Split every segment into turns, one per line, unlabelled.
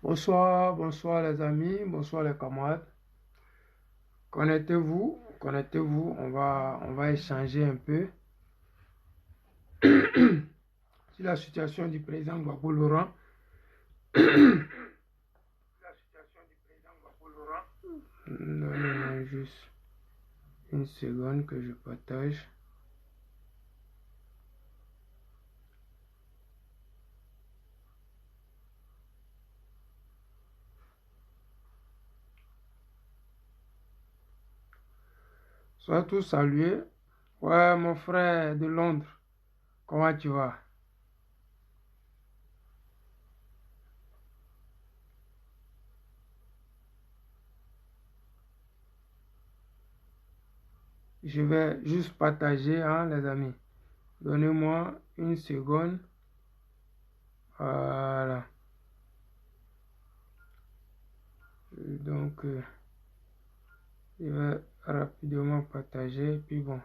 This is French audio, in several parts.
Bonsoir, bonsoir les amis, bonsoir les camarades. Connectez-vous, on va échanger un peu sur la situation du président Gbagbo Laurent. Donnez-moi juste une seconde que je partage. Sois tous salués. Ouais, mon frère de Londres, comment tu vas? Je vais juste partager, hein, les amis. Donnez-moi une seconde. Voilà. Donc, je vais rapidement partager. Puis bon,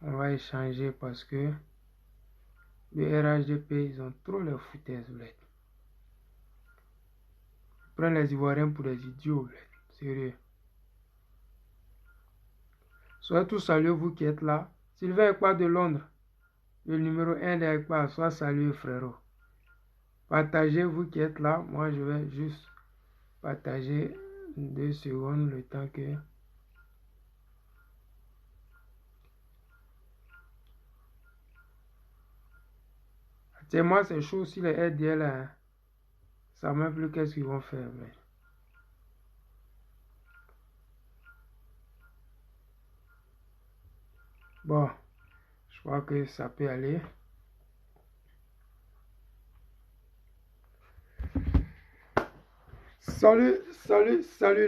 on va échanger parce que le RHDP, ils ont trop les foutaises, bled. Ils prennent les Ivoiriens pour des idiots, bled. Sérieux. Soyez tous salués, vous qui êtes là. Sylvain Ekpa de Londres, le numéro 1 de Ekpa, sois salué, frérot. Partagez, vous qui êtes là. Moi, je vais juste partager 2 secondes le temps que... C'est moi, c'est chaud si les RDL, hein. Ça ne même plus qu'est-ce qu'ils vont faire, bled. Bon, je crois que ça peut aller. Salut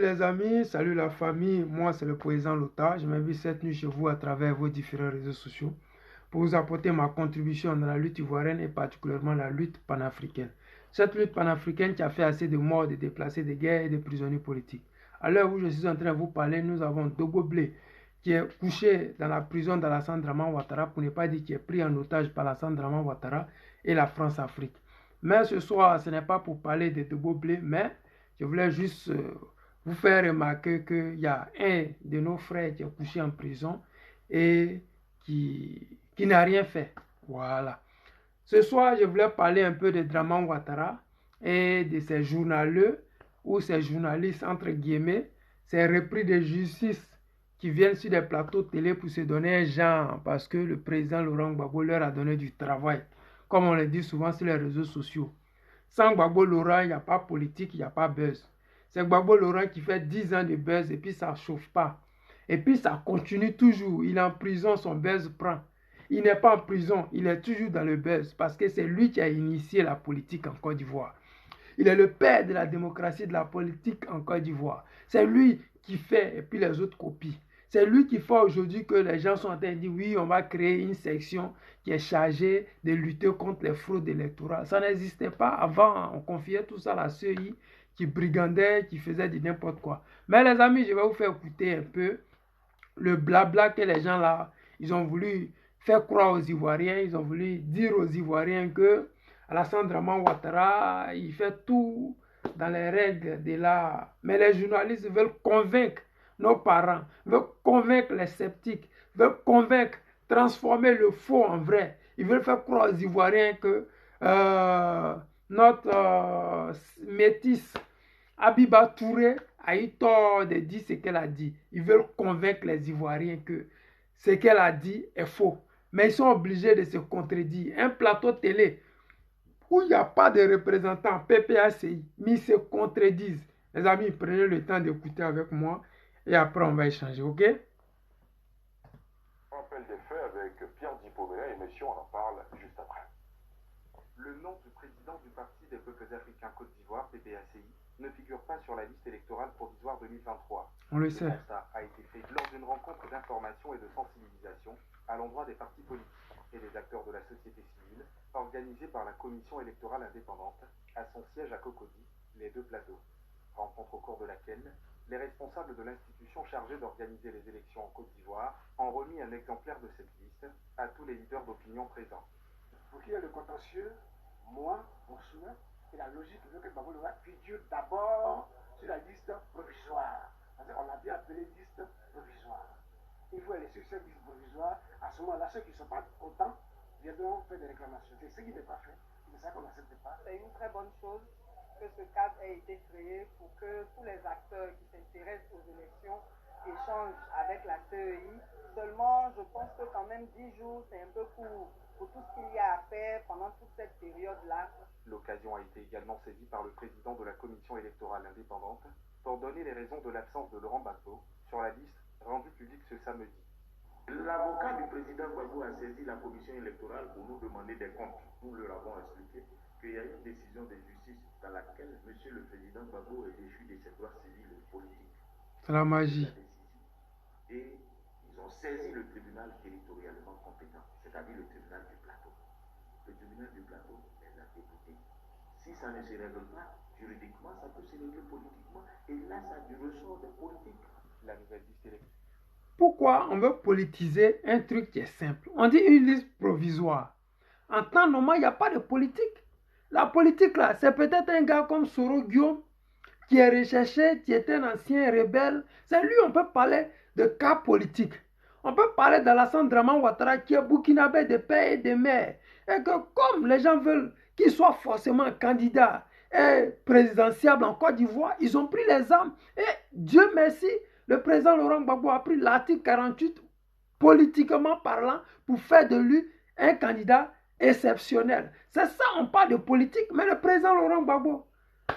les amis, salut la famille. Moi, c'est le président Lota. Je m'invite cette nuit chez vous à travers vos différents réseaux sociaux pour vous apporter ma contribution dans la lutte ivoirienne et particulièrement la lutte panafricaine. Cette lutte panafricaine qui a fait assez de morts, de déplacés, de guerres et de prisonniers politiques. À l'heure où je suis en train de vous parler, nous avons Dogo Blé qui est couché dans la prison d'Alassane Draman Ouattara, pour ne pas dire qui est pris en otage par Alassane Draman Ouattara et la France-Afrique. Mais ce soir, ce n'est pas pour parler de Dogo Blé, mais je voulais juste vous faire remarquer qu'il y a un de nos frères qui est couché en prison et qui n'a rien fait. Voilà. Ce soir, je voulais parler un peu de Draman Ouattara et de ces journaleux ou ces journalistes, entre guillemets, ces repris de justice qui viennent sur des plateaux télé pour se donner un genre parce que le président Laurent Gbagbo leur a donné du travail, comme on le dit souvent sur les réseaux sociaux. Sans Gbagbo Laurent, il n'y a pas politique, il n'y a pas buzz. C'est Gbagbo Laurent qui fait 10 ans de buzz et puis ça ne chauffe pas. Et puis ça continue toujours. Il est en prison, son buzz prend. Il n'est pas en prison, il est toujours dans le buzz parce que c'est lui qui a initié la politique en Côte d'Ivoire. Il est le père de la démocratie, de la politique en Côte d'Ivoire. C'est lui qui fait et puis les autres copient. C'est lui qui fait aujourd'hui que les gens sont en train de dire oui, on va créer une section qui est chargée de lutter contre les fraudes électorales. Ça n'existait pas avant. On confiait tout ça à la CEI qui brigandait, qui faisait du n'importe quoi. Mais les amis, je vais vous faire écouter un peu le blabla que les gens là, ils ont voulu faire croire aux Ivoiriens, ils ont voulu dire aux Ivoiriens que Alassane Draman Ouattara, il fait tout dans les règles de l'art. Mais les journalistes veulent convaincre nos parents, veulent convaincre les sceptiques, veulent convaincre, transformer le faux en vrai. Ils veulent faire croire aux Ivoiriens que notre métisse Abiba Touré a eu tort de dire ce qu'elle a dit. Ils veulent convaincre les Ivoiriens que ce qu'elle a dit est faux. Mais ils sont obligés de se contredire. Un plateau télé où il n'y a pas de représentants PPACI, mais ils se contredisent. Les amis, prenez le temps d'écouter avec moi et après on va échanger, ok?
Rappel des faits avec Pierre Dipomena et monsieur, on en parle juste après. Le nom du président du Parti des peuples africains Côte d'Ivoire, PPACI, ne figure pas sur la liste électorale provisoire 2023.
On le
Le
sait.
constat a été fait lors d'une rencontre d'information et de sensibilisation à l'endroit des partis politiques et des acteurs de la société civile, organisée par la Commission électorale indépendante à son siège à Cocody, les Deux Plateaux. Rencontre au cours de laquelle les responsables de l'institution chargée d'organiser les élections en Côte d'Ivoire ont remis un exemplaire de cette liste à tous les leaders d'opinion présents.
Pour qu'il y ait le contentieux, moi, mon souhait, Et la logique veut que Gbagbo Lora figure d'abord sur la liste provisoire. On l'a bien appelé liste provisoire. Il faut aller sur cette liste provisoire. À ce moment-là, ceux qui ne sont pas contents viendront faire des réclamations. C'est ce qui n'est pas fait. C'est ça qu'on n'accepte pas.
C'est une très bonne chose que ce cadre ait été créé pour que tous les acteurs qui s'intéressent aux élections échangent avec la CEI. Seulement, je pense que quand même 10 jours, c'est un peu court pour tout ce qu'il y a à faire pendant toute cette période-là.
L'occasion a été également saisie par le président de la commission électorale indépendante pour donner les raisons de l'absence de Laurent Gbagbo sur la liste rendue publique ce samedi.
L'avocat du président Gbagbo a saisi la commission électorale pour nous demander des comptes. Nous leur avons expliqué qu'il y a une décision de justice dans laquelle M. le président Gbagbo est déchu de ses droits civils et politiques.
C'est la magie.
Et ils ont saisi le tribunal territorialement compétent, c'est-à-dire le tribunal du plateau. Le tribunal du plateau les a déboutés. Si ça ne se règle pas juridiquement, ça peut se régler politiquement. Et là, ça a du ressort des politiques.
La nouvelle liste électorale.
Pourquoi on veut politiser un truc qui est simple? On dit une liste provisoire. En temps normal, il n'y a pas de politique. La politique, là, c'est peut-être un gars comme Soro Guillaume qui est recherché, qui était un ancien rebelle. C'est lui, on peut parler de cas politique. On peut parler d'Alassane Draman Ouattara qui est burkinabé de père et de mère. Et que comme les gens veulent qu'il soit forcément candidat et présidentiable en Côte d'Ivoire, ils ont pris les armes. Et Dieu merci, le président Laurent Gbagbo a pris l'article 48, politiquement parlant, pour faire de lui un candidat exceptionnel. C'est ça, on parle de politique, mais le président Laurent Gbagbo,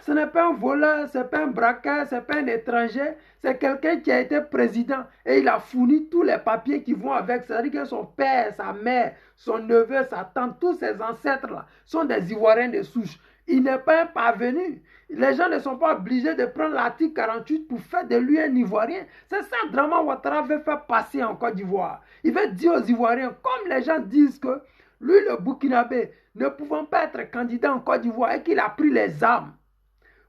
ce n'est pas un voleur, ce n'est pas un braqueur, ce n'est pas un étranger, c'est quelqu'un qui a été président et il a fourni tous les papiers qui vont avec. C'est-à-dire que son père, sa mère, son neveu, sa tante, tous ses ancêtres-là sont des Ivoiriens de souche. Il n'est pas un parvenu. Les gens ne sont pas obligés de prendre l'article 48 pour faire de lui un Ivoirien. C'est ça que Draman Ouattara veut faire passer en Côte d'Ivoire. Il veut dire aux Ivoiriens, comme les gens disent que lui, le Burkinabé, ne pouvant pas être candidat en Côte d'Ivoire et qu'il a pris les armes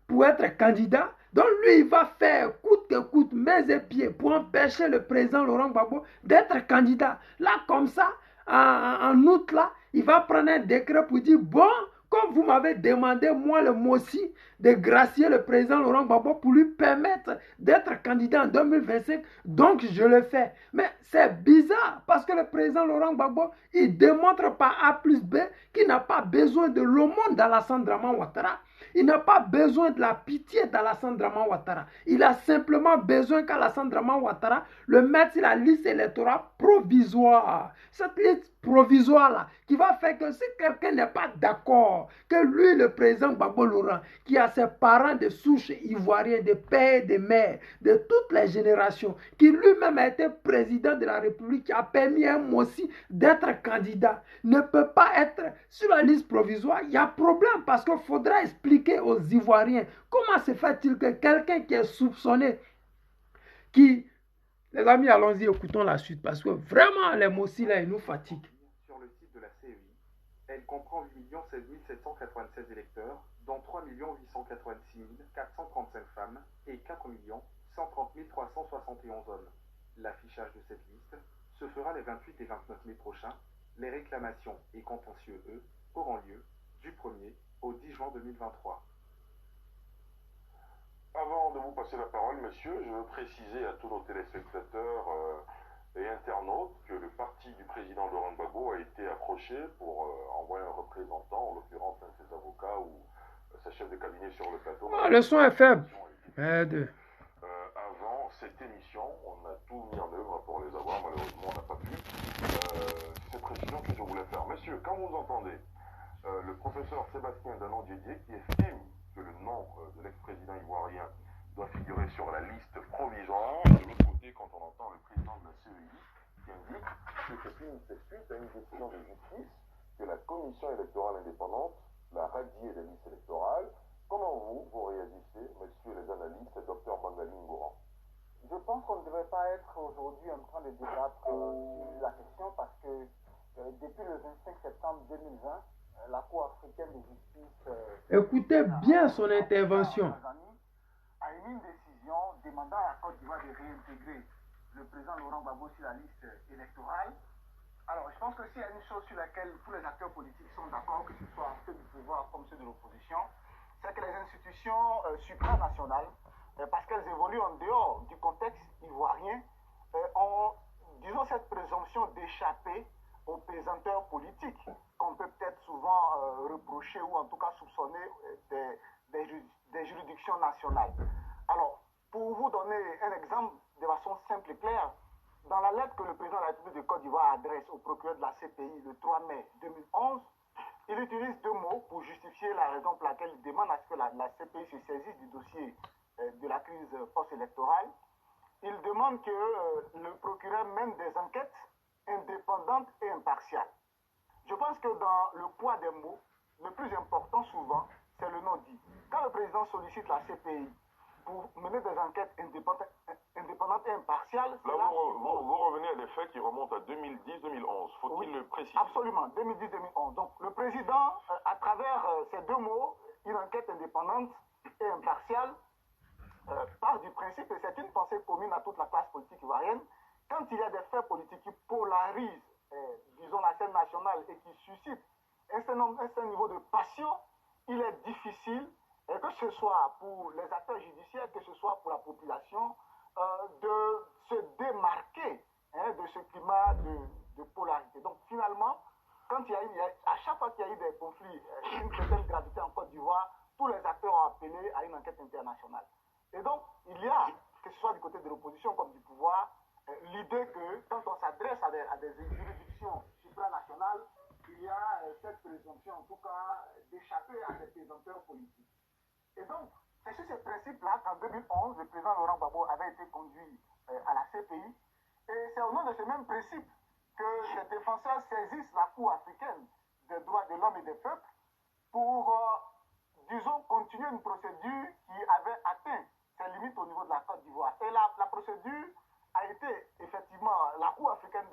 pour être candidat, donc lui, il va faire coûte que coûte, mains et pieds, pour empêcher le président Laurent Gbagbo d'être candidat. Là, comme ça, en août, là, il va prendre un décret pour dire, bon, comme vous m'avez demandé, moi, le Mossi, de gracier le président Laurent Gbagbo pour lui permettre d'être candidat en 2025, donc je le fais. Mais c'est bizarre, parce que le président Laurent Gbagbo, il démontre par A plus B qu'il n'a pas besoin de l'aumône d'Alassane Draman Ouattara. Il n'a pas besoin de la pitié d'Alassane Draman Ouattara. Il a simplement besoin qu'Alassane Draman Ouattara le mette sur la liste électorale provisoire. Cette liste provisoire-là, qui va faire que si quelqu'un n'est pas d'accord, que lui, le président Gbagbo Laurent, qui a ses parents de souche ivoiriens, de père et de mère, de toutes les générations, qui lui-même a été président de la République, qui a permis à un Mossi d'être candidat, ne peut pas être sur la liste provisoire. Il y a problème parce qu'il faudra expliquer aux Ivoiriens comment se fait-il que quelqu'un qui est soupçonné, qui... Les amis, allons-y, écoutons la suite parce que vraiment, les Mossi là, ils nous fatiguent.
Sur le site de la CEI, elle comprend 8 16 796 électeurs, dont 3 886 435 femmes et 4 130 371 hommes. L'affichage de cette liste se fera les 28 et 29 mai prochains. Les réclamations et contentieux, eux, auront lieu du 1er au 10 juin 2023.
Avant de vous passer la parole, messieurs, je veux préciser à tous nos téléspectateurs et internautes que le parti du président Laurent Gbagbo a été approché pour envoyer un représentant, en l'occurrence un de ses avocats ou sa chef de cabinet sur le plateau.
Le son est faible.
Avant cette émission, on a tout mis en œuvre pour les avoir, malheureusement on n'a pas pu. C'est cette précision que je voulais faire. Messieurs, quand vous entendez le professeur Sébastien Danon-Didier qui estime que le nom de l'ex-président ivoirien doit figurer sur la liste provisoire. Et de l'autre côté, quand on entend le président de la CEI qui indique que c'est suite à une décision de justice que la commission électorale indépendante l'a radié des listes électorales. Comment vous réagissez, messieurs les analystes, docteur Bangaline Goran?
Je pense qu'on ne devrait pas être aujourd'hui en train de débattre sur la question parce que depuis le 25 septembre 2020, la Cour africaine de justice...
Écoutez bien son intervention.
A émis une décision demandant à la Côte d'Ivoire de réintégrer le président Laurent Gbagbo sur la liste électorale. Alors, je pense que s'il y a une chose sur laquelle tous les acteurs politiques sont d'accord, que ce soit ceux du pouvoir comme ceux de l'opposition, c'est que les institutions supranationales, parce qu'elles évoluent en dehors du contexte ivoirien, ont, disons, cette présomption d'échapper aux pesanteurs politiques qu'on peut peut-être souvent reprocher ou en tout cas soupçonner des juridictions nationales. Alors, pour vous donner un exemple de façon simple et claire, dans la lettre que le président de la République de Côte d'Ivoire adresse au procureur de la CPI le 3 mai 2011, il utilise deux mots pour justifier la raison pour laquelle il demande à ce que la CPI se saisisse du dossier de la crise post-électorale. Il demande que le procureur mène des enquêtes indépendantes et impartiales. Je pense que dans le poids des mots, le plus important souvent, c'est le non-dit. Quand le président sollicite la CPI pour mener des enquêtes indépendantes et impartiales...
Là, vous revenez à des faits qui remontent à 2010-2011. Faut-il le préciser?
Absolument, 2010-2011. Donc, le président, à travers ces deux mots, une enquête indépendante et impartiale, part du principe, et c'est une pensée commune à toute la classe politique ivoirienne, quand il y a des faits politiques qui polarisent, disons, la scène nationale et qui suscitent un certain niveau de passion, il est difficile, que ce soit pour les acteurs judiciaires, que ce soit pour la population, de se démarquer de ce climat de polarité. Donc finalement, quand à chaque fois qu'il y a eu des conflits d'une certaine gravité en Côte d'Ivoire, tous les acteurs ont appelé à une enquête internationale. Et donc, il y a, que ce soit du côté de l'opposition comme du pouvoir, l'idée que quand on s'adresse à des juridictions supranationales, il y a cette présomption, en tout cas, d'échapper à des pesanteurs politiques. Et donc, c'est sur ces principes-là qu'en 2011, le président Laurent Gbagbo avait été conduit à la CPI. Et c'est au nom de ce même principe que les défenseurs saisissent la Cour africaine des droits de l'homme et des peuples pour, disons, continuer une procédure qui avait atteint ses limites au niveau de la Côte d'Ivoire. Et la procédure a été, effectivement, la Cour africaine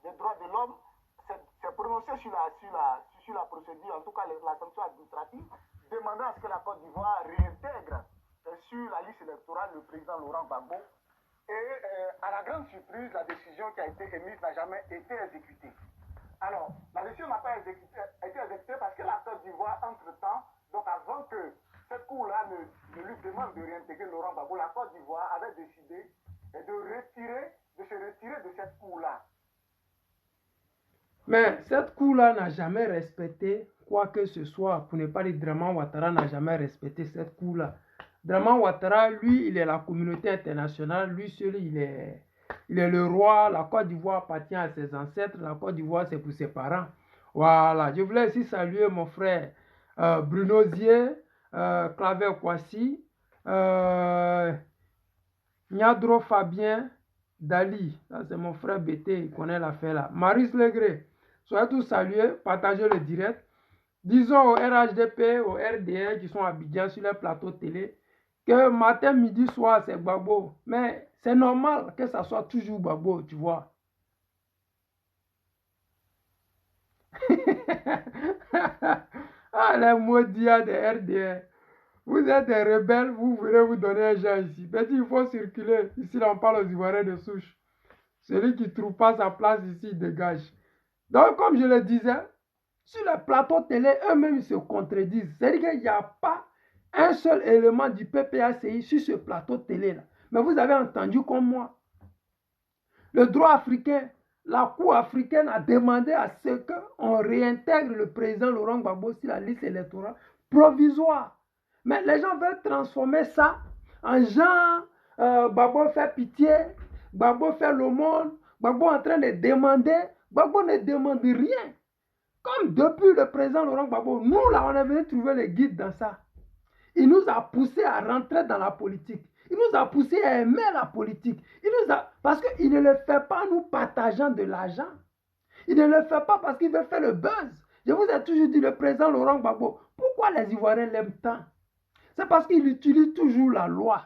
des droits de l'homme s'est prononcée sur la procédure, en tout cas la sanction administrative, demandant à ce que la Côte d'Ivoire réintègre sur la liste électorale le président Laurent Gbagbo. Et à la grande surprise, la décision qui a été émise n'a jamais été exécutée. Alors, la décision n'a pas été exécutée parce que la Côte d'Ivoire, entre-temps, donc avant que cette cour-là ne lui demande de réintégrer Laurent Gbagbo, la Côte d'Ivoire avait décidé de se retirer de cette cour-là.
Mais cette cour-là n'a jamais respecté quoi que ce soit. Pour ne pas dire Draman Ouattara n'a jamais respecté cette cour-là. Draman Ouattara, lui, il est la communauté internationale. Lui seul, il est le roi. La Côte d'Ivoire appartient à ses ancêtres. La Côte d'Ivoire, c'est pour ses parents. Voilà. Je voulais aussi saluer mon frère Bruno Zier, Claver Kwasi, Niadro Fabien, Dali. Ça, c'est mon frère BT. Il connaît l'affaire là. Maurice Legré. Soyez tous salués. Partagez le direct. Disons au RHDP, au RDR qui sont à Abidjan sur les plateaux télé que matin, midi, soir, c'est Gbagbo. Mais c'est normal que ça soit toujours Gbagbo, tu vois. Ah, les maudits des RDR. Vous êtes des rebelles, vous voulez vous donner un genre ici. Mais il faut circuler. Ici, là, on parle aux Ivoiriens de souche. Celui qui ne trouve pas sa place ici, il dégage. Donc, comme je le disais, sur les plateaux télé, eux-mêmes se contredisent. C'est-à-dire qu'il n'y a pas un seul élément du PPACI sur ce plateau télé-là. Mais vous avez entendu comme moi. Le droit africain, la Cour africaine a demandé à ce qu'on réintègre le président Laurent Gbagbo sur la liste électorale provisoire. Mais les gens veulent transformer ça en genre, Gbagbo fait pitié, Gbagbo fait l'aumône, Gbagbo est en train de demander, Gbagbo ne demande rien. Comme depuis le président Laurent Gbagbo, nous là, on est venu trouver les guides dans ça. Il nous a poussé à rentrer dans la politique. Il nous a poussé à aimer la politique. Parce qu'il ne le fait pas nous partageant de l'argent. Il ne le fait pas parce qu'il veut faire le buzz. Je vous ai toujours dit, le président Laurent Gbagbo, pourquoi les Ivoiriens l'aiment tant? C'est parce qu'il utilise toujours la loi.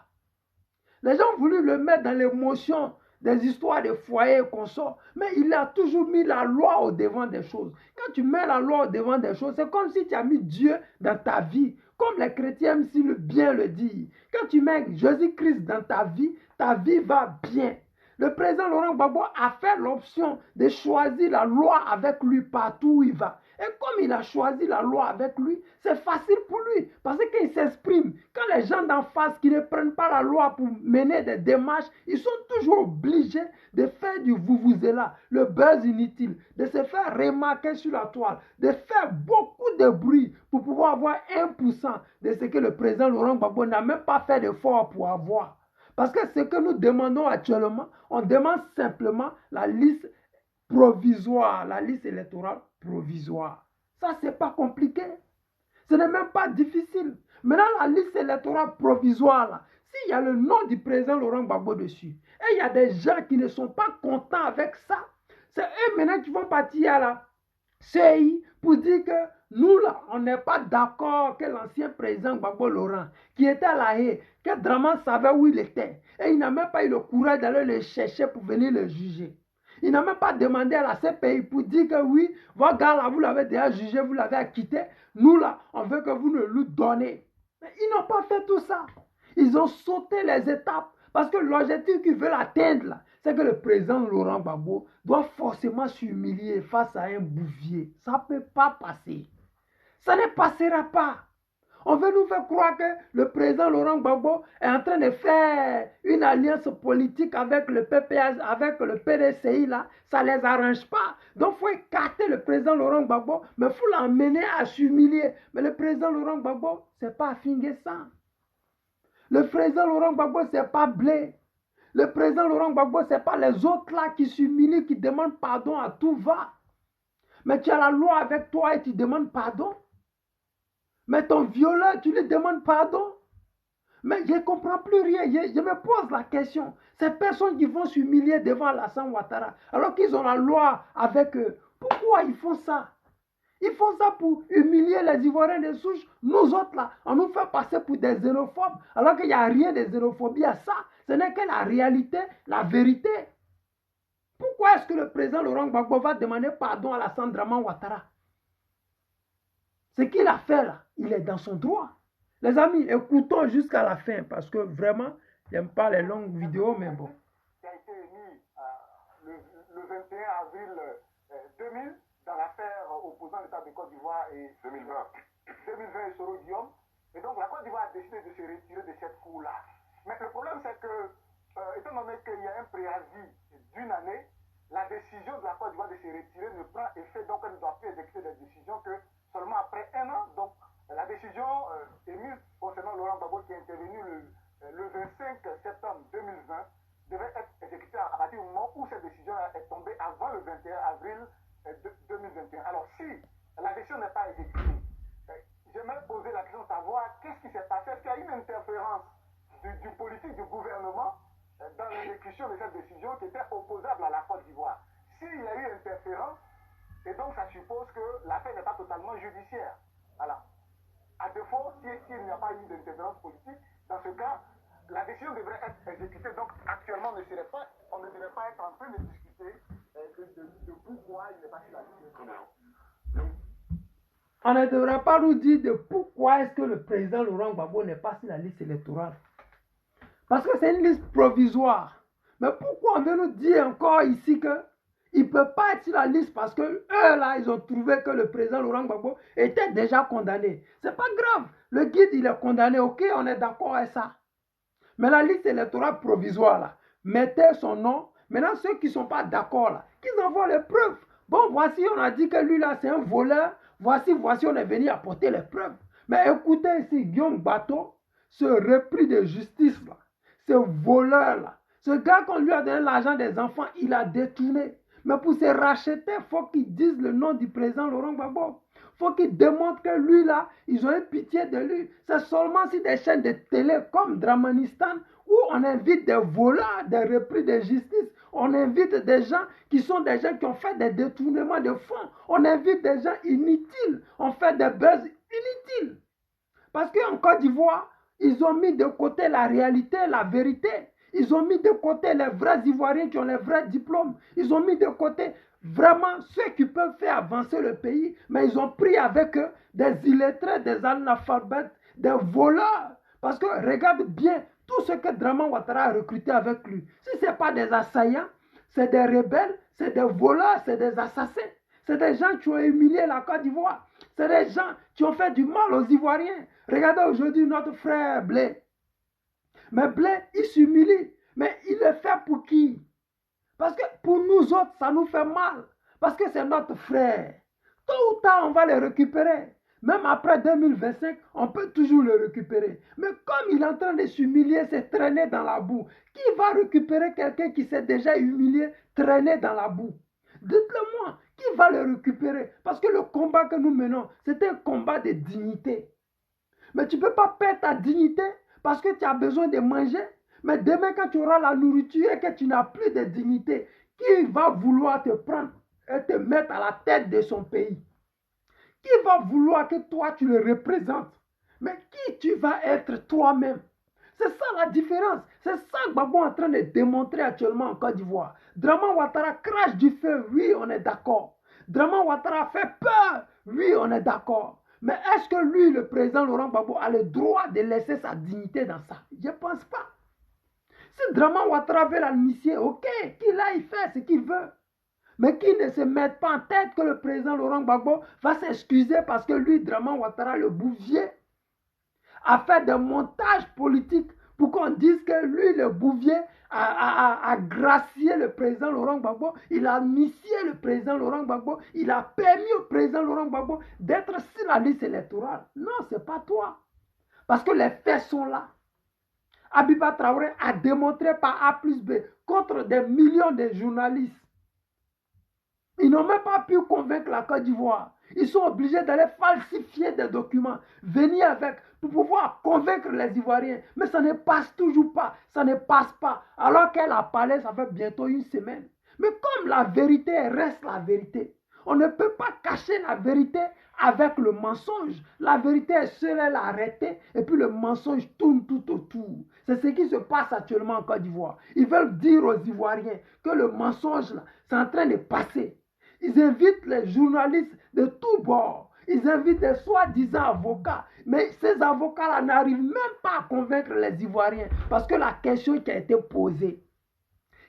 Les gens ont voulu le mettre dans l'émotion des histoires de foyer et consorts, mais il a toujours mis la loi au devant des choses. Quand tu mets la loi au devant des choses, c'est comme si tu as mis Dieu dans ta vie. Comme les chrétiens aiment si bien le dire. Quand tu mets Jésus-Christ dans ta vie va bien. Le président Laurent Gbagbo a fait l'option de choisir la loi avec lui partout où il va. Et comme il a choisi la loi avec lui, c'est facile pour lui. Parce qu'il s'exprime. Quand les gens d'en face qui ne prennent pas la loi pour mener des démarches, ils sont toujours obligés de faire du vuvuzela, le buzz inutile, de se faire remarquer sur la toile, de faire beaucoup de bruit pour pouvoir avoir 1% de ce que le président Laurent Gbagbo n'a même pas fait d'effort pour avoir. Parce que ce que nous demandons actuellement, on demande simplement la liste provisoire, la liste électorale provisoire. Ça, c'est pas compliqué. Ce n'est même pas difficile. Maintenant, la liste électorale provisoire, là, s'il y a le nom du président Laurent Gbagbo dessus, et il y a des gens qui ne sont pas contents avec ça, c'est eux maintenant qui vont partir à la CI pour dire que nous, là, on n'est pas d'accord que l'ancien président Gbagbo Laurent, qui était à La Haye, que Draman savait où il était, et il n'a même pas eu le courage d'aller le chercher pour venir le juger. Il n'a même pas demandé à la CPI pour dire que oui, votre gars là, vous l'avez déjà jugé, vous l'avez acquitté. Nous là, on veut que vous ne nous donnez. Mais ils n'ont pas fait tout ça. Ils ont sauté les étapes. Parce que l'objectif qu'ils veulent atteindre là, c'est que le président Laurent Gbagbo doit forcément s'humilier face à un bouvier. Ça ne peut pas passer. Ça ne passera pas. On veut nous faire croire que le président Laurent Gbagbo est en train de faire une alliance politique avec le PPS, avec le PDCI là. Ça ne les arrange pas. Donc, il faut écarter le président Laurent Gbagbo, mais il faut l'emmener à s'humilier. Mais le président Laurent Gbagbo, ce n'est pas Finguessan. Le président Laurent Gbagbo, ce n'est pas Blé. Le président Laurent Gbagbo, ce n'est pas les autres là qui s'humilient, qui demandent pardon à tout va. Mais tu as la loi avec toi et tu demandes pardon. Mais ton violeur, tu lui demandes pardon. Mais je ne comprends plus rien. Je me pose la question. Ces personnes qui vont s'humilier devant Alassane Ouattara, alors qu'ils ont la loi avec eux, pourquoi ils font ça? Ils font ça pour humilier les Ivoiriens de souche. Nous autres, là, on nous fait passer pour des xénophobes, alors qu'il n'y a rien de xénophobie à ça. Ce n'est que la réalité, la vérité. Pourquoi est-ce que le président Laurent Gbagbo va demander pardon à Alassane Ouattara? Ce qu'il a fait là, il est dans son droit. Les amis, écoutons jusqu'à la fin parce que vraiment, j'aime pas les longues vidéos, mais bon.
Qui a été émis le 21 avril 2000 dans l'affaire opposant l'État de Côte d'Ivoire et 2020 et Soro Guillaume. Et donc la Côte d'Ivoire a décidé de se retirer de cette cour-là. Mais le problème c'est que, étant donné qu'il y a un préavis d'une année, la décision de la Côte d'Ivoire de se retirer ne prend effet, donc elle ne doit plus exécuter des décisions que seulement après un an. Donc la décision émise concernant Laurent Gbagbo qui est intervenu le 25 septembre 2020 devait être exécutée à partir du moment où cette décision est tombée avant le 21 avril 2021. Alors si la décision n'est pas exécutée, j'aimerais poser la question de savoir qu'est-ce qui s'est passé. Est-ce qu'il y a une interférence du politique du gouvernement dans l'exécution de cette décision qui était opposable à la Côte d'Ivoire? S'il y a eu interférence, et donc ça suppose que l'affaire n'est pas totalement judiciaire. Voilà. À défaut, s'il n'y a pas eu d'interférence politique, dans ce cas, la décision devrait être exécutée. Donc actuellement, on ne devrait pas être en train de discuter de pourquoi il n'est pas sur la décision.
On ne devrait pas nous dire de pourquoi est-ce que le président Laurent Gbagbo n'est pas sur la liste électorale. Parce que c'est une liste provisoire. Mais pourquoi on veut nous dire encore ici que il ne peut pas être sur la liste parce que eux là, ils ont trouvé que le président Laurent Gbagbo était déjà condamné. C'est pas grave. Le guide, il est condamné. Ok, on est d'accord avec ça. Mais la liste électorale provisoire là, mettez son nom. Maintenant, ceux qui ne sont pas d'accord là, qu'ils envoient les preuves. Bon, voici, on a dit que lui là, c'est un voleur. Voici, on est venu apporter les preuves. Mais écoutez ici, Guillaume Bateau, ce repris de justice là, ce voleur là, ce gars qu'on lui a donné l'argent des enfants, il a détourné. Mais pour se racheter, il faut qu'ils disent le nom du président Laurent Gbagbo. Il faut qu'ils démontrent que lui là, ils ont eu pitié de lui. C'est seulement si des chaînes de télé comme Dramanistan, où on invite des voleurs, des repris de justice, on invite des gens qui sont des gens qui ont fait des détournements de fonds, on invite des gens inutiles, on fait des buzz inutiles. Parce qu'en Côte d'Ivoire, ils ont mis de côté la réalité, la vérité. Ils ont mis de côté les vrais Ivoiriens qui ont les vrais diplômes. Ils ont mis de côté vraiment ceux qui peuvent faire avancer le pays. Mais ils ont pris avec eux des illettrés, des analphabètes, des voleurs. Parce que regarde bien tout ce que Draman Ouattara a recruté avec lui. Si ce n'est pas des assaillants, c'est des rebelles, c'est des voleurs, c'est des assassins. C'est des gens qui ont humilié la Côte d'Ivoire. C'est des gens qui ont fait du mal aux Ivoiriens. Regardez aujourd'hui notre frère Blé. Mais Blé, il s'humilie. Mais il le fait pour qui? Parce que pour nous autres, ça nous fait mal. Parce que c'est notre frère. Tôt ou tard, on va le récupérer. Même après 2025, on peut toujours le récupérer. Mais comme il est en train de s'humilier, se traîner dans la boue, qui va récupérer quelqu'un qui s'est déjà humilié, traîné dans la boue? Dites-le moi, qui va le récupérer? Parce que le combat que nous menons, c'est un combat de dignité. Mais tu ne peux pas perdre ta dignité parce que tu as besoin de manger. Mais demain, quand tu auras la nourriture et que tu n'as plus de dignité, qui va vouloir te prendre et te mettre à la tête de son pays? Qui va vouloir que toi, tu le représentes? Mais qui tu vas être toi-même? C'est ça la différence. C'est ça que Gbagbo est en train de démontrer actuellement en Côte d'Ivoire. Draman Ouattara crache du feu, oui, on est d'accord. Draman Ouattara fait peur, oui, on est d'accord. Mais est-ce que lui, le président Laurent Gbagbo, a le droit de laisser sa dignité dans ça? Je ne pense pas. Si Draman Ouattara veut l'admission, ok, qu'il aille faire ce qu'il veut. Mais qu'il ne se mette pas en tête que le président Laurent Gbagbo va s'excuser parce que lui, Draman Ouattara, le Bouvier, a fait des montages politiques pour qu'on dise que lui, le Bouvier, a gracié le président Laurent Gbagbo, il a initié le président Laurent Gbagbo, il a permis au président Laurent Gbagbo d'être sur la liste électorale. Non, ce n'est pas toi. Parce que les faits sont là. Abiba Traoré a démontré par A plus B contre des millions de journalistes. Ils n'ont même pas pu convaincre la Côte d'Ivoire. Ils sont obligés d'aller falsifier des documents, venir avec, pour pouvoir convaincre les Ivoiriens. Mais ça ne passe toujours pas, ça ne passe pas. Alors qu'elle a parlé, ça fait bientôt une semaine. Mais comme la vérité reste la vérité, on ne peut pas cacher la vérité avec le mensonge. La vérité est seule, elle a arrêté, et puis le mensonge tourne tout autour. C'est ce qui se passe actuellement en Côte d'Ivoire. Ils veulent dire aux Ivoiriens que le mensonge, là, c'est en train de passer. Ils invitent les journalistes de tous bords. Ils invitent des soi-disant avocats. Mais ces avocats-là n'arrivent même pas à convaincre les Ivoiriens. Parce que la question qui a été posée,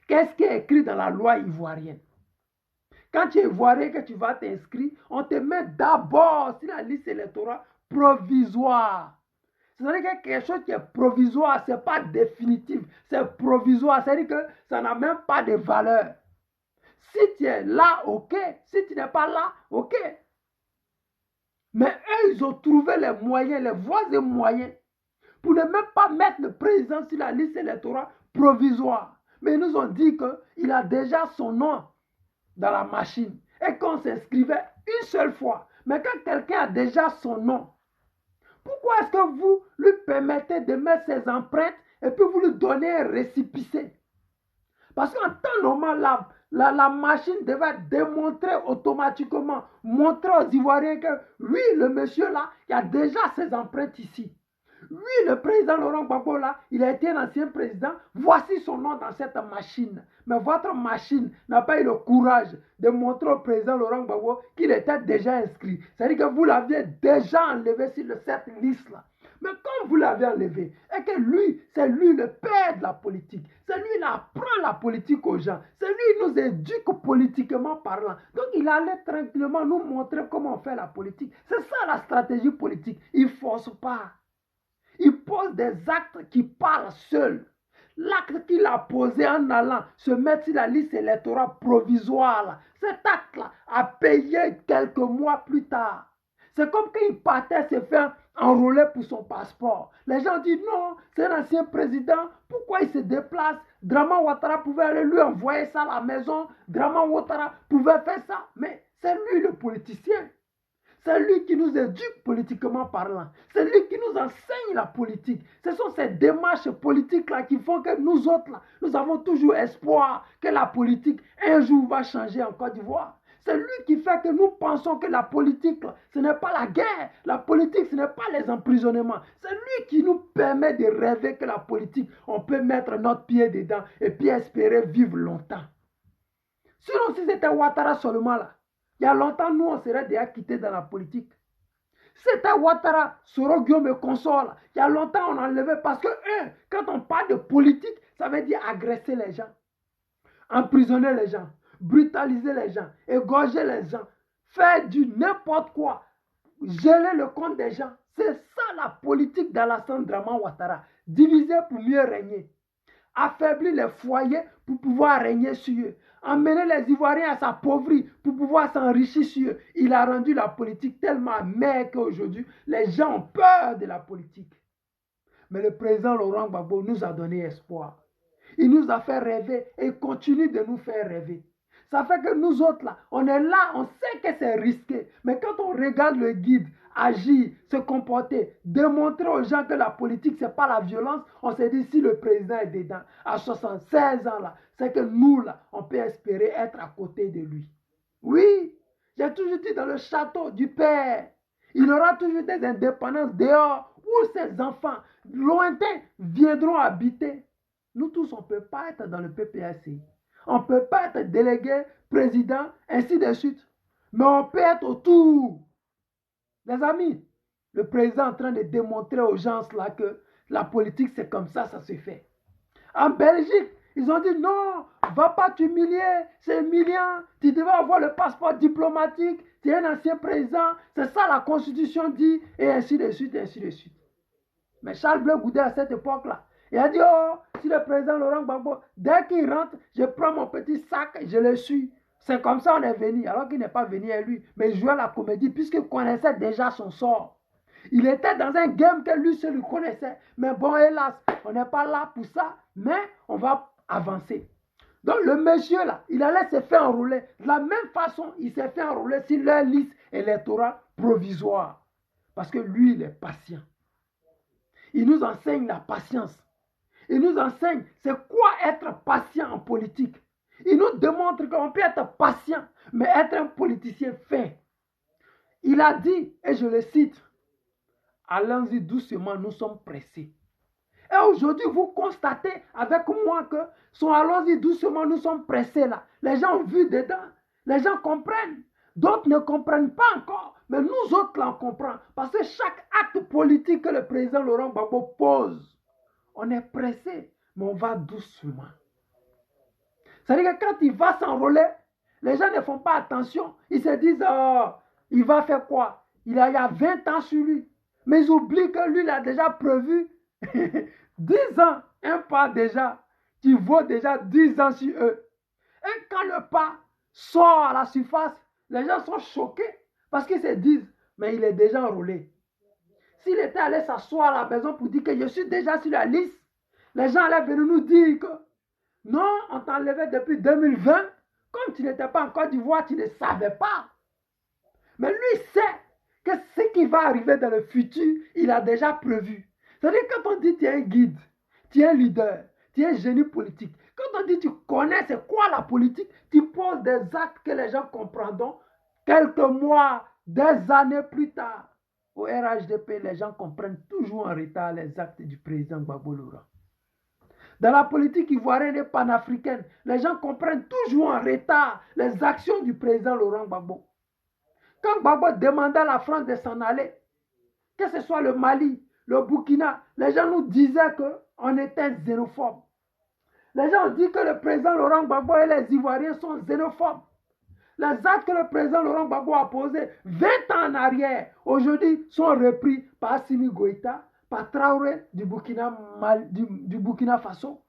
qu'est-ce qui est écrit dans la loi ivoirienne? Quand tu es ivoirien, que tu vas t'inscrire, on te met d'abord sur la liste électorale provisoire. C'est-à-dire que quelque chose qui est provisoire, ce n'est pas définitif. C'est provisoire. C'est-à-dire que ça n'a même pas de valeur. Si tu es là, ok. Si tu n'es pas là, ok. Mais eux, ils ont trouvé les moyens, les voies et moyens pour ne même pas mettre le président sur la liste électorale provisoire. Mais ils nous ont dit qu'il a déjà son nom dans la machine et qu'on s'inscrivait une seule fois. Mais quand quelqu'un a déjà son nom, pourquoi est-ce que vous lui permettez de mettre ses empreintes et puis vous lui donnez un récépissé? Parce qu'en temps normal, la machine devait démontrer automatiquement, montrer aux Ivoiriens que oui, le monsieur là, il a déjà ses empreintes ici. Oui, le président Laurent Gbagbo là, il a été un ancien président, voici son nom dans cette machine. Mais votre machine n'a pas eu le courage de montrer au président Laurent Gbagbo qu'il était déjà inscrit. C'est-à-dire que vous l'aviez déjà enlevé sur cette liste-là. Mais comme vous l'avez enlevé, et que lui, c'est lui le père de la politique, c'est lui qui apprend la politique aux gens, c'est lui qui nous éduque politiquement parlant. Donc il allait tranquillement nous montrer comment on fait la politique. C'est ça la stratégie politique. Il ne force pas. Il pose des actes qui parlent seuls. L'acte qu'il a posé en allant se mettre sur la liste électorale provisoire, là, cet acte-là a payé quelques mois plus tard. C'est comme qu'il partait se faire enrôler pour son passeport. Les gens disent non, c'est un ancien président, pourquoi il se déplace? Draman Ouattara pouvait aller lui envoyer ça à la maison, Draman Ouattara pouvait faire ça, mais c'est lui le politicien. C'est lui qui nous éduque politiquement parlant. C'est lui qui nous enseigne la politique. Ce sont ces démarches politiques-là qui font que nous autres, là, nous avons toujours espoir que la politique un jour va changer en Côte d'Ivoire. C'est lui qui fait que nous pensons que la politique, là, ce n'est pas la guerre. La politique, ce n'est pas les emprisonnements. C'est lui qui nous permet de rêver que la politique, on peut mettre notre pied dedans et puis espérer vivre longtemps. Sinon, si c'était Ouattara seulement là, il y a longtemps, nous, on serait déjà quittés dans la politique. C'était Ouattara, Soro Guillaume et consort. Il y a longtemps, on enlevait parce que, quand on parle de politique, ça veut dire agresser les gens, emprisonner les gens, brutaliser les gens, égorger les gens. faire du n'importe quoi, geler le compte des gens. C'est ça la politique d'Alassane Draman Ouattara. Diviser pour mieux régner. Affaiblir les foyers pour pouvoir régner sur eux. Emmener les Ivoiriens à s'appauvrir pour pouvoir s'enrichir sur eux. Il a rendu la politique tellement amère qu'aujourd'hui, les gens ont peur de la politique. Mais le président Laurent Gbagbo nous a donné espoir. Il nous a fait rêver et continue de nous faire rêver. Ça fait que nous autres là, on est là, on sait que c'est risqué. Mais quand on regarde le guide agir, se comporter, démontrer aux gens que la politique, ce n'est pas la violence, on s'est dit si le président est dedans, à 76 ans là, c'est que nous là, on peut espérer être à côté de lui. Oui, j'ai toujours dit dans le château du Père, il y aura toujours des indépendances dehors où ses enfants lointains viendront habiter. Nous tous, on ne peut pas être dans le PPACI. On ne peut pas être délégué, président, ainsi de suite. Mais on peut être autour. Les amis, le président est en train de démontrer aux gens là que la politique, c'est comme ça se fait. En Belgique, ils ont dit non, va pas t'humilier, c'est humiliant, tu devais avoir le passeport diplomatique, tu es un ancien président, c'est ça la constitution dit, et ainsi de suite, et ainsi de suite. Mais Charles Blé Goudé à cette époque-là, il a dit, oh, si le président Laurent Gbagbo, dès qu'il rentre, je prends mon petit sac, je le suis. C'est comme ça qu'on est venu, alors qu'il n'est pas venu à lui, mais il jouait la comédie, puisqu'il connaissait déjà son sort. Il était dans un game que lui seul connaissait. Mais bon, hélas, on n'est pas là pour ça, mais on va avancer. Donc le monsieur là, il allait se faire enrouler. De la même façon, il s'est fait enrouler sur leur liste électorale provisoire. Parce que lui, il est patient. Il nous enseigne la patience. Il nous enseigne c'est quoi être patient en politique. Il nous démontre qu'on peut être patient, mais être un politicien fin. Il a dit, et je le cite, allons-y doucement, nous sommes pressés. Et aujourd'hui, vous constatez avec moi que son allons-y doucement, nous sommes pressés là. Les gens ont vu dedans, les gens comprennent. D'autres ne comprennent pas encore, mais nous autres là, on comprend. Parce que chaque acte politique que le président Laurent Gbagbo pose, on est pressé, mais on va doucement. C'est-à-dire que quand il va s'enrôler, les gens ne font pas attention. Ils se disent, oh, il va faire quoi? Il y a 20 ans sur lui. Mais ils oublient que lui, il a déjà prévu 10 ans, un pas déjà, qui vaut déjà 10 ans sur eux. Et quand le pas sort à la surface, les gens sont choqués parce qu'ils se disent, mais il est déjà enrôlé. S'il était allé s'asseoir à la maison pour dire que je suis déjà sur la liste, les gens allaient venir nous dire que non, on t'a enlevé depuis 2020, comme tu n'étais pas en Côte d'Ivoire, tu ne savais pas. Mais lui sait que ce qui va arriver dans le futur, il a déjà prévu. C'est-à-dire quand on dit tu es un guide, tu es un leader, tu es un génie politique, quand on dit tu connais c'est quoi la politique, tu poses des actes que les gens comprendront quelques mois, des années plus tard. Au RHDP, les gens comprennent toujours en retard les actes du président Gbagbo Laurent. Dans la politique ivoirienne et panafricaine, les gens comprennent toujours en retard les actions du président Laurent Gbagbo. Quand Gbagbo demandait à la France de s'en aller, que ce soit le Mali, le Burkina, les gens nous disaient qu'on était xénophobes. Les gens ont dit que le président Laurent Gbagbo et les Ivoiriens sont xénophobes. Les actes que le président Laurent Gbagbo a posés 20 ans en arrière, aujourd'hui, sont repris par Assimi Goïta, par Traoré du Burkina Faso.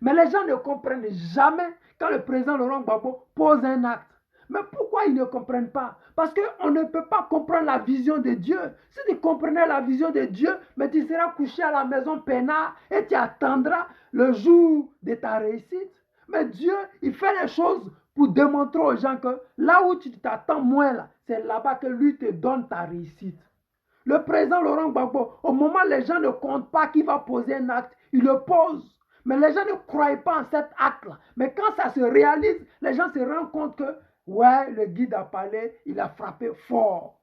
Mais les gens ne comprennent jamais quand le président Laurent Gbagbo pose un acte. Mais pourquoi ils ne comprennent pas? Parce qu'on ne peut pas comprendre la vision de Dieu. Si tu comprenais la vision de Dieu, mais tu seras couché à la maison peinard et tu attendras le jour de ta réussite. Mais Dieu, il fait les choses pour démontrer aux gens que là où tu t'attends moins, là, c'est là-bas que lui te donne ta réussite. Le président Laurent Gbagbo, au moment où les gens ne comptent pas qu'il va poser un acte, il le pose. Mais les gens ne croient pas en cet acte-là. Mais quand ça se réalise, les gens se rendent compte que ouais, le guide a parlé, il a frappé fort.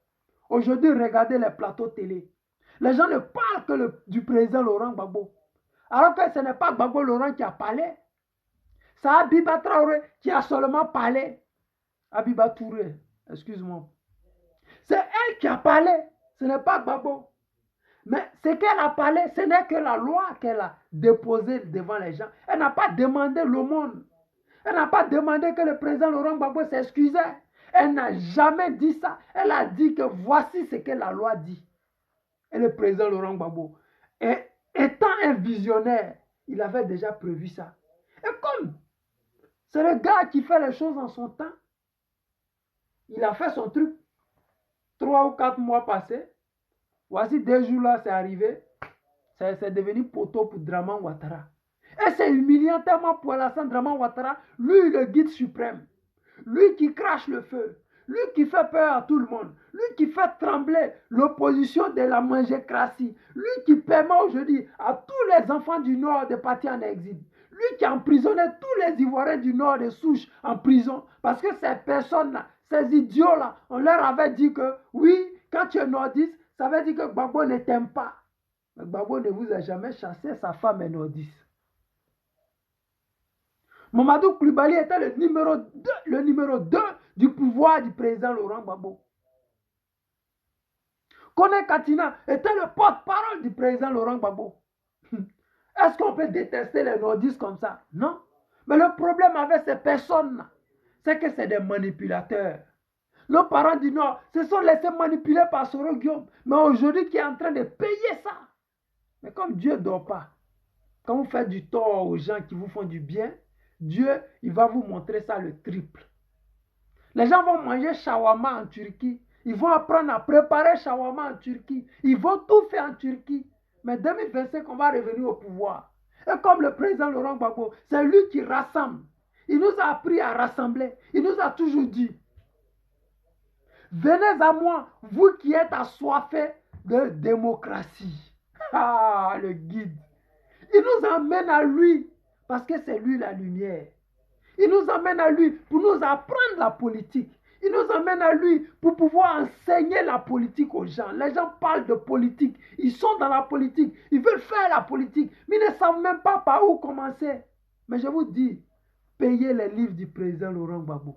Aujourd'hui, regardez les plateaux télé. Les gens ne parlent que du président Laurent Gbagbo. Alors que ce n'est pas Gbagbo Laurent qui a parlé. C'est Abiba Traoré qui a seulement parlé. Abiba Touré, excuse-moi. C'est elle qui a parlé, ce n'est pas Gbagbo. Mais ce qu'elle a parlé, ce n'est que la loi qu'elle a déposée devant les gens. Elle n'a pas demandé l'aumône. Elle n'a pas demandé que le président Laurent Gbagbo s'excusait. Elle n'a jamais dit ça. Elle a dit que voici ce que la loi dit. Et le président Laurent Gbagbo, étant un visionnaire, il avait déjà prévu ça. Et comme c'est le gars qui fait les choses en son temps, il a fait son truc 3 ou 4 mois passés. Voici 2 jours là, c'est arrivé. C'est devenu poteau pour Draman Ouattara. Et c'est humiliant tellement pour Alassane Draman Ouattara, lui le guide suprême. Lui qui crache le feu. Lui qui fait peur à tout le monde. Lui qui fait trembler l'opposition de la mangécratie. Lui qui permet aujourd'hui à tous les enfants du Nord de partir en exil. Lui qui a emprisonné tous les Ivoiriens du Nord de souche en prison. Parce que ces personnes-là, ces idiots-là, on leur avait dit que oui, quand tu es nordiste, ça veut dire que Gbagbo ne t'aime pas. Mais Gbagbo ne vous a jamais chassé, sa femme est nordiste. Mamadou Koulibaly était le numéro 2 du pouvoir du président Laurent Gbagbo. Kone Katina était le porte-parole du président Laurent Gbagbo. Est-ce qu'on peut détester les nordistes comme ça? Non. Mais le problème avec ces personnes-là, c'est que c'est des manipulateurs. Nos parents du Nord se sont laissés manipuler par Soro Guillaume, mais aujourd'hui qui est en train de payer ça. Mais comme Dieu ne dort pas, quand vous faites du tort aux gens qui vous font du bien, Dieu, il va vous montrer ça le triple. Les gens vont manger shawarma en Turquie. Ils vont apprendre à préparer shawarma en Turquie. Ils vont tout faire en Turquie. Mais 2025, on va revenir au pouvoir. Et comme le président Laurent Gbagbo, c'est lui qui rassemble. Il nous a appris à rassembler. Il nous a toujours dit, venez à moi, vous qui êtes assoiffés de démocratie. Ah, le guide. Il nous emmène à lui. Parce que c'est lui la lumière. Il nous emmène à lui pour nous apprendre la politique. Il nous emmène à lui pour pouvoir enseigner la politique aux gens. Les gens parlent de politique. Ils sont dans la politique. Ils veulent faire la politique. Mais ils ne savent même pas par où commencer. Mais je vous dis, payez les livres du président Laurent Gbagbo.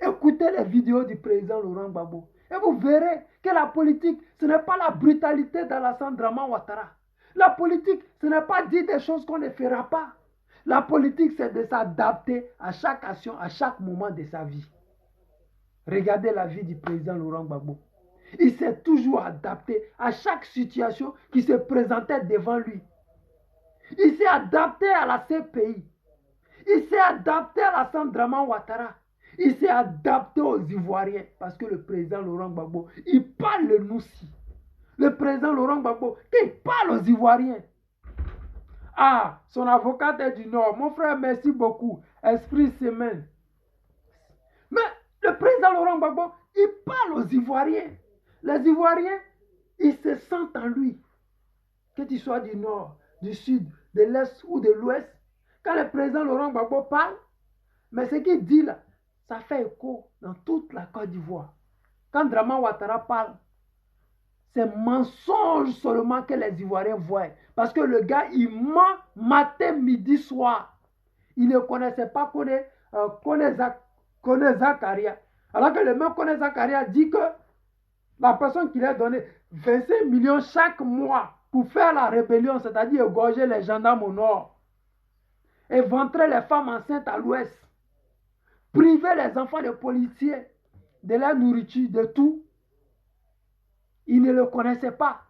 Écoutez les vidéos du président Laurent Gbagbo. Et vous verrez que la politique, ce n'est pas la brutalité d'Alassane Draman Ouattara. La politique, ce n'est pas dire des choses qu'on ne fera pas. La politique, c'est de s'adapter à chaque action, à chaque moment de sa vie. Regardez la vie du président Laurent Gbagbo. Il s'est toujours adapté à chaque situation qui se présentait devant lui. Il s'est adapté à la CPI. Il s'est adapté à Alassane Draman Ouattara. Il s'est adapté aux Ivoiriens. Parce que le président Laurent Gbagbo, il parle le Noussi. Le président Laurent Gbagbo, il parle aux Ivoiriens. Ah, son avocat est du Nord. Mon frère, merci beaucoup. Esprit semaine. Mais le président Laurent Gbagbo, il parle aux Ivoiriens. Les Ivoiriens, ils se sentent en lui. Que tu sois du Nord, du Sud, de l'Est ou de l'Ouest. Quand le président Laurent Gbagbo parle, mais ce qu'il dit là, ça fait écho dans toute la Côte d'Ivoire. Quand Draman Ouattara parle, c'est mensonge seulement que les Ivoiriens voient. Parce que le gars, il ment matin, midi, soir. Il ne connaissait pas Kone Zakaria. Alors que le même Kone Zakaria dit que la personne qui lui a donné 25 millions chaque mois pour faire la rébellion, c'est-à-dire égorger les gendarmes au nord, et ventrer les femmes enceintes à l'ouest, priver les enfants des policiers de leur nourriture, de tout, il ne le connaissait pas.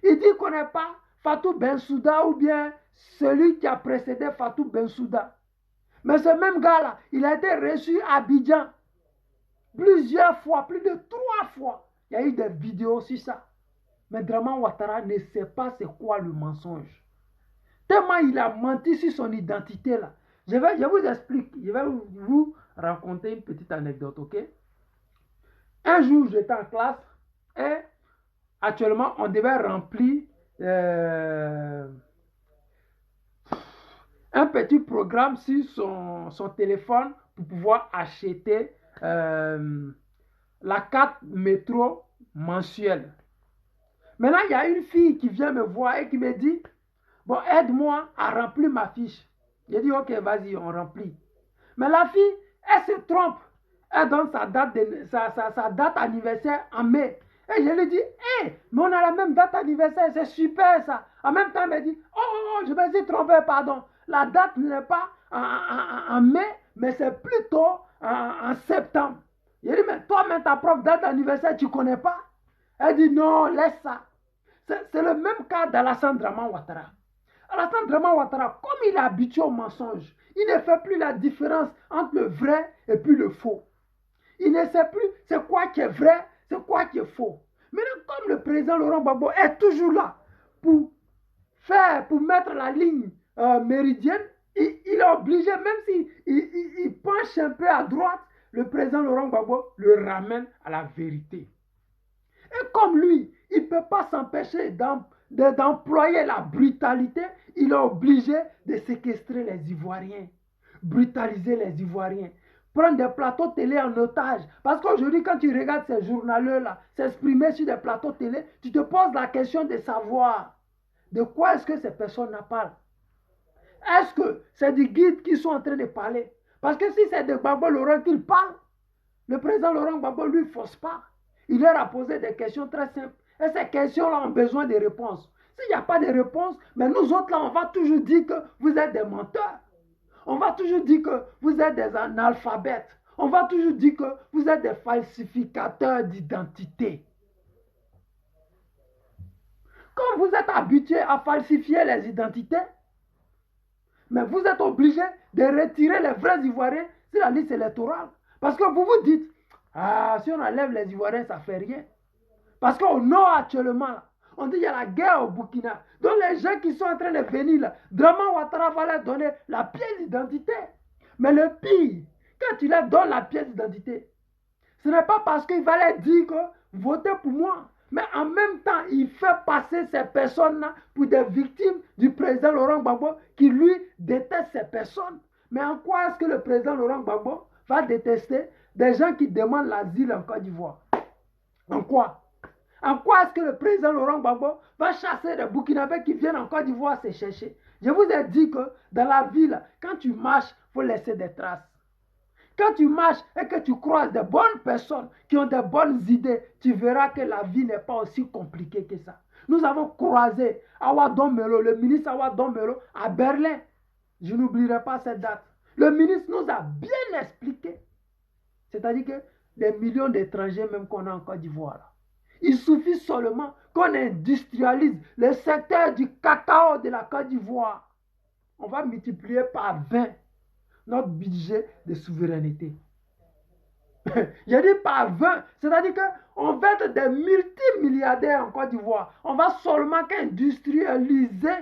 Il dit qu'il ne connaît pas Fatou Bensouda ou bien celui qui a précédé Fatou Bensouda. Mais ce même gars-là, il a été reçu à Abidjan plusieurs fois, plus de 3 fois. Il y a eu des vidéos sur ça. Mais Draman Ouattara ne sait pas c'est quoi le mensonge. Tellement il a menti sur son identité là. Je vous explique, je vais vous raconter une petite anecdote, ok? Un jour, j'étais en classe et actuellement, on devait remplir un petit programme sur son téléphone pour pouvoir acheter la carte métro mensuelle. Maintenant, il y a une fille qui vient me voir et qui me dit, bon, aide-moi à remplir ma fiche. J'ai dit, ok, vas-y, on remplit. Mais la fille, elle se trompe. Elle donne sa date anniversaire en mai. Et je lui dis, hé, mais on a la même date anniversaire, c'est super ça. En même temps, elle me dit, oh, je me suis trompé, pardon. La date n'est pas en mai, mais c'est plutôt en septembre. Il dit, mais toi-même, ta propre date d'anniversaire, tu ne connais pas? Elle dit, non, laisse ça. C'est le même cas d'Alassane Draman Ouattara. Alassane Draman Ouattara, comme il est habitué au mensonge, il ne fait plus la différence entre le vrai et puis le faux. Il ne sait plus c'est quoi qui est vrai, c'est quoi qui est faux. Maintenant, comme le président Laurent Gbagbo est toujours là pour mettre la ligne méridienne, il est obligé, même s'il il penche un peu à droite, le président Laurent Gbagbo le ramène à la vérité. Et comme lui, il ne peut pas s'empêcher d'employer la brutalité, il est obligé de séquestrer les Ivoiriens, brutaliser les Ivoiriens, prendre des plateaux télé en otage. Parce qu'aujourd'hui, quand tu regardes ces journaleux-là s'exprimer sur des plateaux télé, tu te poses la question de savoir de quoi est-ce que ces personnes parlent. Est-ce que c'est des guides qui sont en train de parler? Parce que si c'est de Gbagbo Laurent qui parle, le président Laurent Gbagbo, lui, ne force pas. Il leur a posé des questions très simples. Et ces questions-là ont besoin de réponses. S'il n'y a pas de réponse, mais nous autres, là, on va toujours dire que vous êtes des menteurs. On va toujours dire que vous êtes des analphabètes. On va toujours dire que vous êtes des falsificateurs d'identité. Comme vous êtes habitués à falsifier les identités, mais vous êtes obligés de retirer les vrais Ivoiriens sur la liste électorale. Parce que vous vous dites, ah, si on enlève les Ivoiriens, ça ne fait rien. Parce qu'au nord actuellement, là, on dit qu'il y a la guerre au Burkina. Donc les gens qui sont en train de venir là, Draman Ouattara va leur donner la pièce d'identité. Mais le pire, quand tu leur donnes la pièce d'identité, ce n'est pas parce qu'il va leur dire que votez pour moi. Mais en même temps, il fait passer ces personnes-là pour des victimes du président Laurent Gbagbo qui lui déteste ces personnes. Mais en quoi est-ce que le président Laurent Gbagbo va détester des gens qui demandent l'asile en Côte d'Ivoire? En quoi? En quoi est-ce que le président Laurent Gbagbo va chasser des Burkinabés qui viennent en Côte d'Ivoire se chercher? Je vous ai dit que dans la ville, quand tu marches, il faut laisser des traces. Quand tu marches et que tu croises des bonnes personnes qui ont des bonnes idées, tu verras que la vie n'est pas aussi compliquée que ça. Nous avons croisé Awa Dombelo, le ministre Awa Dombelo, à Berlin. Je n'oublierai pas cette date. Le ministre nous a bien expliqué. C'est-à-dire que des millions d'étrangers même qu'on a en Côte d'Ivoire. Il suffit seulement qu'on industrialise le secteur du cacao de la Côte d'Ivoire. On va multiplier par 20 notre budget de souveraineté. J'ai dit par 20, c'est-à-dire qu'on va être des multimilliardaires en Côte d'Ivoire. On va seulement qu'industrialiser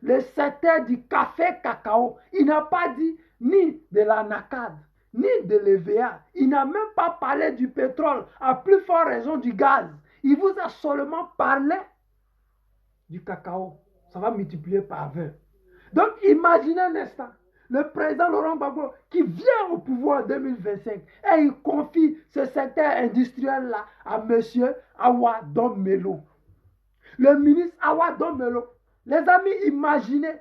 le secteur du café-cacao. Il n'a pas dit ni de la NACAD, ni de l'EVA. Il n'a même pas parlé du pétrole, à plus forte raison du gaz. Il vous a seulement parlé du cacao. Ça va multiplier par 20. Donc imaginez un instant. Le président Laurent Gbagbo qui vient au pouvoir en 2025 et il confie ce secteur industriel-là à M. Awa Dombelo. Le ministre Awa Dombelo, les amis, imaginez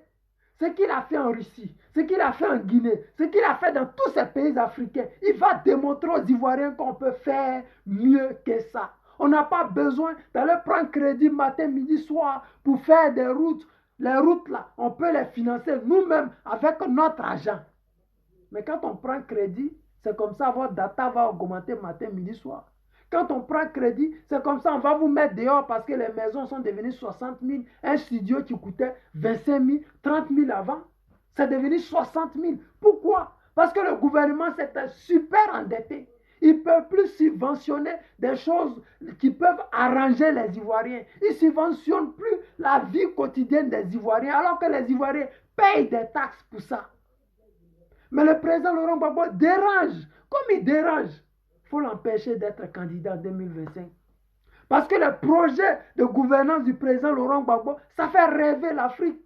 ce qu'il a fait en Russie, ce qu'il a fait en Guinée, ce qu'il a fait dans tous ces pays africains. Il va démontrer aux Ivoiriens qu'on peut faire mieux que ça. On n'a pas besoin d'aller prendre crédit matin, midi, soir pour faire des routes. Les routes là, on peut les financer nous-mêmes avec notre argent. Mais quand on prend crédit, c'est comme ça votre data va augmenter matin, midi, soir. Quand on prend crédit, c'est comme ça on va vous mettre dehors parce que les maisons sont devenues 60 000. Un studio qui coûtait 25 000, 30 000 avant, c'est devenu 60 000. Pourquoi? Parce que le gouvernement s'est super endetté. Ils ne peuvent plus subventionner des choses qui peuvent arranger les Ivoiriens. Ils ne subventionnent plus la vie quotidienne des Ivoiriens, alors que les Ivoiriens payent des taxes pour ça. Mais le président Laurent Gbagbo dérange. Comme il dérange, il faut l'empêcher d'être candidat en 2025. Parce que le projet de gouvernance du président Laurent Gbagbo, ça fait rêver l'Afrique.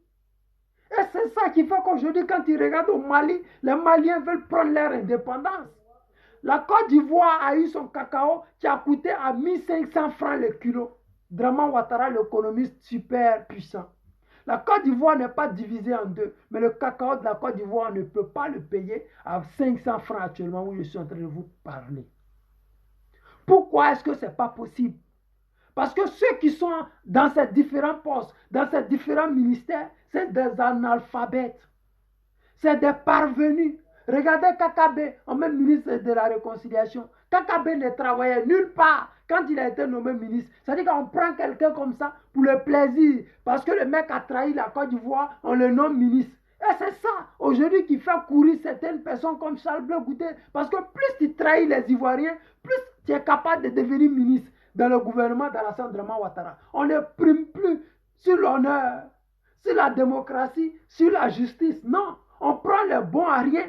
Et c'est ça qui fait qu'aujourd'hui, quand ils regardent au Mali, les Maliens veulent prendre leur indépendance. La Côte d'Ivoire a eu son cacao qui a coûté à 1500 francs le kilo. Draman Ouattara, l'économiste super puissant. La Côte d'Ivoire n'est pas divisée en deux, mais le cacao de la Côte d'Ivoire ne peut pas le payer à 500 francs actuellement où je suis en train de vous parler. Pourquoi est-ce que ce n'est pas possible? Parce que ceux qui sont dans ces différents postes, dans ces différents ministères, c'est des analphabètes. C'est des parvenus. Regardez Kakabe, en même ministre de la Réconciliation. Kakabe ne travaillait nulle part quand il a été nommé ministre. C'est-à-dire qu'on prend quelqu'un comme ça pour le plaisir. Parce que le mec a trahi la Côte d'Ivoire, on le nomme ministre. Et c'est ça, aujourd'hui, qui fait courir certaines personnes comme Charles Blé Goûté. Parce que plus tu trahis les Ivoiriens, plus tu es capable de devenir ministre dans le gouvernement d'Alassane Draman Ouattara. On ne prime plus sur l'honneur, sur la démocratie, sur la justice. Non, on prend les bons à rien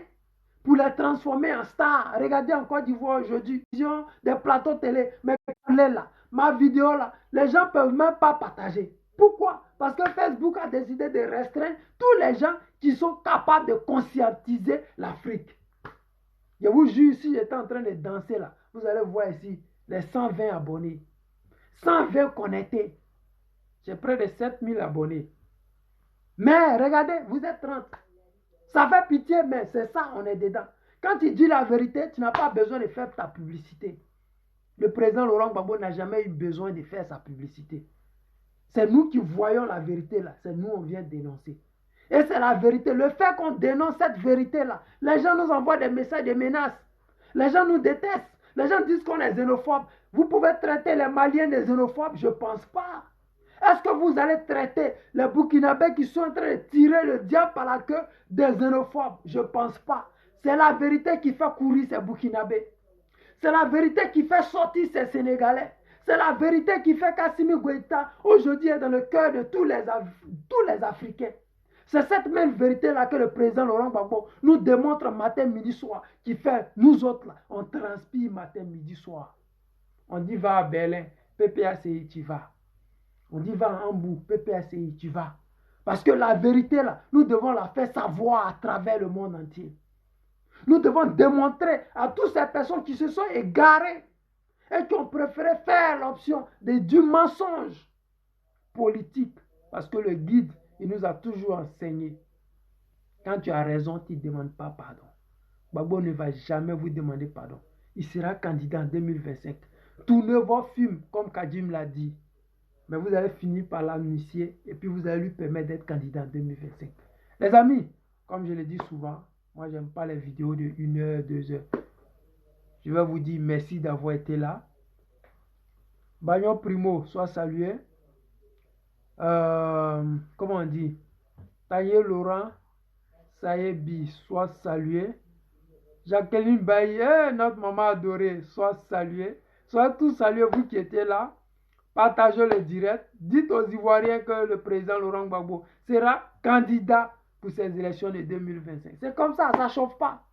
pour les transformer en stars. Regardez en Côte d'Ivoire aujourd'hui, des plateaux télé, mais là, ma vidéo là, les gens ne peuvent même pas partager. Pourquoi? Parce que Facebook a décidé de restreindre tous les gens qui sont capables de conscientiser l'Afrique. Je vous jure, si j'étais en train de danser là, vous allez voir ici les 120 abonnés, 120 connectés. J'ai près de 7000 abonnés. Mais regardez, vous êtes 30. Ça fait pitié, mais c'est ça, on est dedans. Quand tu dis la vérité, tu n'as pas besoin de faire ta publicité. Le président Laurent Gbagbo n'a jamais eu besoin de faire sa publicité. C'est nous qui voyons la vérité là. C'est nous, on vient dénoncer. Et c'est la vérité. Le fait qu'on dénonce cette vérité-là, les gens nous envoient des messages de menaces. Les gens nous détestent. Les gens disent qu'on est xénophobe. Vous pouvez traiter les Maliens de xénophobes? Je ne pense pas. Est-ce que vous allez traiter les Burkinabés qui sont en train de tirer le diable par la queue des xénophobes? Je ne pense pas. C'est la vérité qui fait courir ces Burkinabés. C'est la vérité qui fait sortir ces Sénégalais. C'est la vérité qui fait qu'Assimi Goïta aujourd'hui est dans le cœur de tous les Africains. C'est cette même vérité-là que le président Laurent Gbagbo nous démontre matin, midi, soir, qui fait, nous autres, là, on transpire matin, midi, soir. On dit va à Berlin, PPACI, tu vas. On dit va à Hambourg, PPACI, tu vas. Parce que la vérité, là, nous devons la faire savoir à travers le monde entier. Nous devons démontrer à toutes ces personnes qui se sont égarées et qui ont préféré faire l'option du mensonge politique. Parce que le guide, il nous a toujours enseigné. Quand tu as raison, tu ne demandes pas pardon. Gbagbo ne va jamais vous demander pardon. Il sera candidat en 2025. Tournez vos films, comme Kadim l'a dit. Mais vous allez finir par l'amnistier et puis vous allez lui permettre d'être candidat en 2025. Les amis, comme je le dis souvent, moi j'aime pas les vidéos de 1 heure, 2 heures. Je vais vous dire merci d'avoir été là. Bagnon Primo, soit salué. Comment on dit? Taillé Laurent, Sayebi, soit salué. Jacqueline Baye, notre maman adorée, soit saluée. Soit tous salués, vous qui étiez là. Partagez le direct. Dites aux Ivoiriens que le président Laurent Gbagbo sera candidat pour ces élections de 2025. C'est comme ça, ça ne chauffe pas.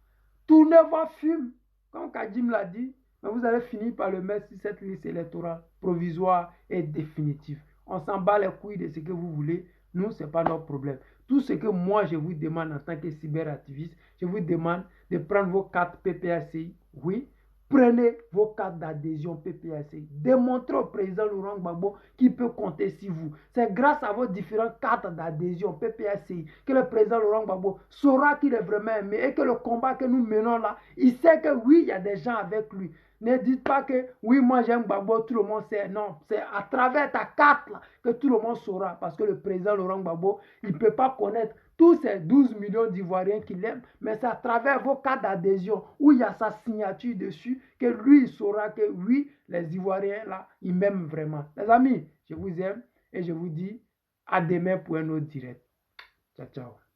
Tournez vos films, comme Kadim l'a dit, mais vous allez finir par le mettre sur cette liste électorale provisoire et définitive. On s'en bat les couilles de ce que vous voulez. Nous, ce n'est pas notre problème. Tout ce que moi, je vous demande en tant que cyberactiviste, je vous demande de prendre vos cartes PPACI. Oui, prenez vos cartes d'adhésion PPACI. Démontrez au président Laurent Gbagbo qu'il peut compter sur vous. C'est grâce à vos différentes cartes d'adhésion PPACI que le président Laurent Gbagbo saura qu'il est vraiment aimé et que le combat que nous menons là, il sait que oui, il y a des gens avec lui. Ne dites pas que oui, moi j'aime Gbagbo, tout le monde sait. Non, c'est à travers ta carte là que tout le monde saura. Parce que le président Laurent Gbagbo, il ne peut pas connaître tous ces 12 millions d'Ivoiriens qui l'aiment, mais c'est à travers vos cartes d'adhésion où il y a sa signature dessus que lui, il saura que oui, les Ivoiriens là, ils m'aiment vraiment. Les amis, je vous aime et je vous dis à demain pour un autre direct. Ciao, ciao.